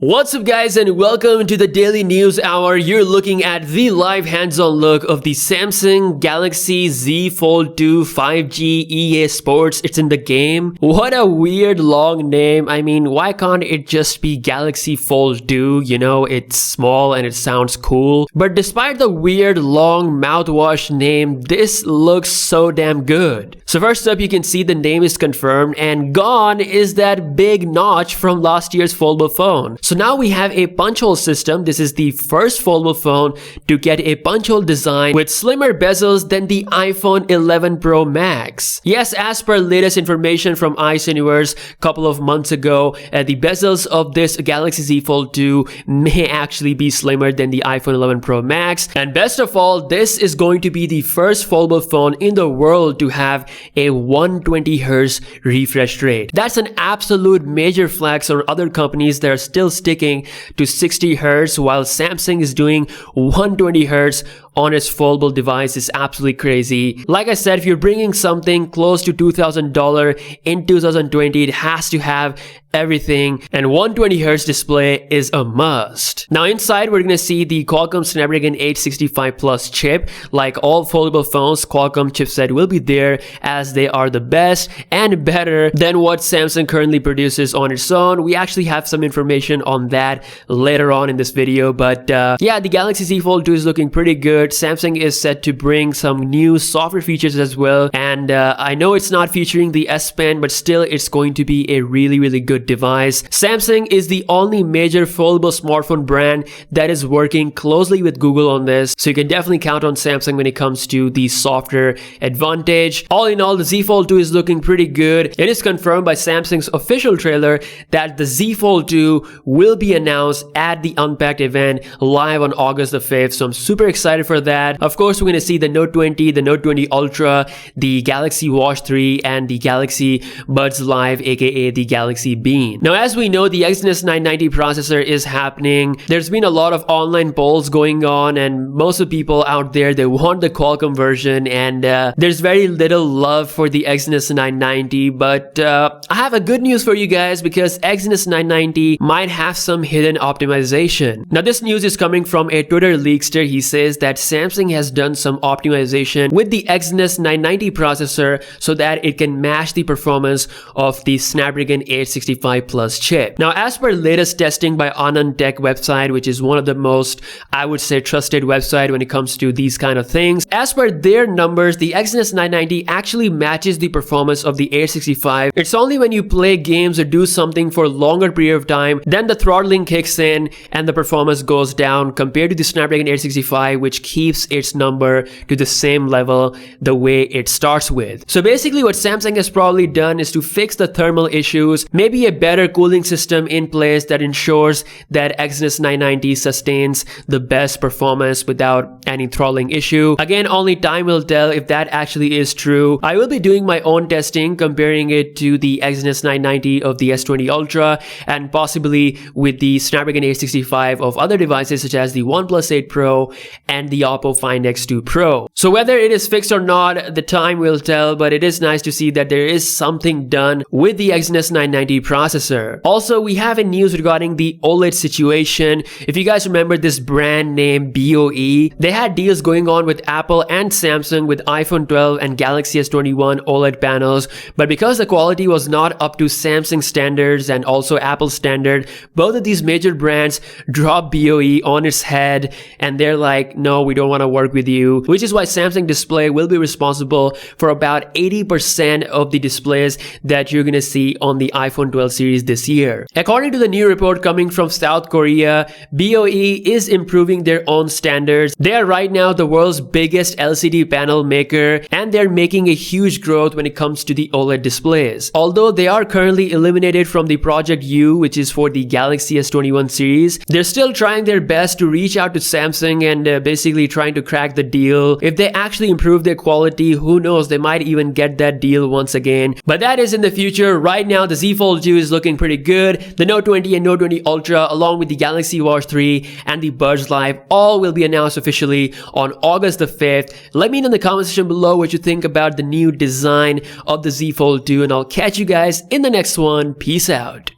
What's up guys, and welcome to the Daily News Hour. You're looking at the live hands-on look of the Samsung Galaxy Z Fold 2 5G EA Sports. It's in the game. What a weird long name. I mean, why can't it just be Galaxy Fold 2? You know, it's small and it sounds cool. But despite the weird long mouthwash name, this looks so damn good. So first up, you can see the name is confirmed, and gone is that big notch from last year's foldable phone. So now we have a punch hole system. This is the first foldable phone to get a punch hole design with slimmer bezels than the iPhone 11 Pro Max. Yes, as per latest information from Ice Universe a couple of months ago, the bezels of this Galaxy Z Fold 2 may actually be slimmer than the iPhone 11 Pro Max. And best of all, this is going to be the first foldable phone in the world to have a 120Hz refresh rate. That's an absolute major flex on other companies that are still sticking to 60Hz, while Samsung is doing 120Hz on its foldable device. Is absolutely crazy. Like I said, if you're bringing something close to $2,000 in 2020, it has to have everything, and 120Hz display is a must. Now inside, we're gonna see the Qualcomm Snapdragon 865 Plus chip. Like all foldable phones, Qualcomm chipset will be there, as they are the best and better than what Samsung currently produces on its own. We actually have some information on that later on in this video, but yeah, the Galaxy Z Fold 2 is looking pretty good. Samsung is set to bring some new software features as well, and I know it's not featuring the S Pen, but still it's going to be a really good device. Samsung is the only major foldable smartphone brand that is working closely with Google on this, so you can definitely count on Samsung when it comes to the software advantage. All in all, the Z Fold 2 is looking pretty good. It is confirmed by Samsung's official trailer that the Z Fold 2 will be announced at the Unpacked event live on August the 5th, so I'm super excited for that. Of course, we're going to see the Note 20, the Note 20 Ultra, the Galaxy Watch 3, and the Galaxy Buds Live, aka the Galaxy Bean. Now, as we know, the Exynos 990 processor is happening. There's been a lot of online polls going on, and most of the people out there, they want the Qualcomm version, and there's very little love for the Exynos 990, but I have a good news for you guys, because Exynos 990 might have some hidden optimization. Now, this news is coming from a Twitter leakster. He says that Samsung has done some optimization with the Exynos 990 processor so that it can match the performance of the Snapdragon 865 Plus chip. Now, as per latest testing by Anand Tech website, which is one of the most, I would say, trusted website when it comes to these kind of things, as per their numbers, the Exynos 990 actually matches the performance of the 865. It's only when you play games or do something for a longer period of time, then the throttling kicks in and the performance goes down compared to the Snapdragon 865, which keeps its number to the same level the way it starts with. So basically what Samsung has probably done is to fix the thermal issues, maybe a better cooling system in place that ensures that Exynos 990 sustains the best performance without any throttling issue. Again, only time will tell if that actually is true. I will be doing my own testing, comparing it to the Exynos 990 of the S20 Ultra, and possibly with the Snapdragon 865 of other devices such as the OnePlus 8 Pro and the Oppo Find X2 Pro. So whether it is fixed or not, the time will tell, but it is nice to see that there is something done with the Exynos 990 processor. Also, we have a news regarding the OLED situation. If you guys remember this brand name BOE, they had deals going on with Apple and Samsung with iPhone 12 and Galaxy S21 OLED panels, but because the quality was not up to Samsung standards and also Apple standard, both of these major brands dropped BOE on its head, and they're like, no, we don't want to work with you, which is why Samsung Display will be responsible for about 80% of the displays that you're gonna see on the iPhone 12 series this year. According to the new report coming from South Korea, BOE is improving their own standards. They are right now the world's biggest LCD panel maker, and they're making a huge growth when it comes to the OLED displays. Although they are currently eliminated from the Project U, which is for the Galaxy S21 series, they're still trying their best to reach out to Samsung and basically trying to crack the deal. If they actually improve their quality, who knows, they might even get that deal once again. But that is in the future. Right now, the Z Fold 2 is looking pretty good. The Note 20 and Note 20 Ultra, along with the Galaxy Watch 3 and the Buds Live, all will be announced officially on August the 5th. Let me know in the comment section below what you think about the new design of the Z Fold 2, and I'll catch you guys in the next one. Peace out.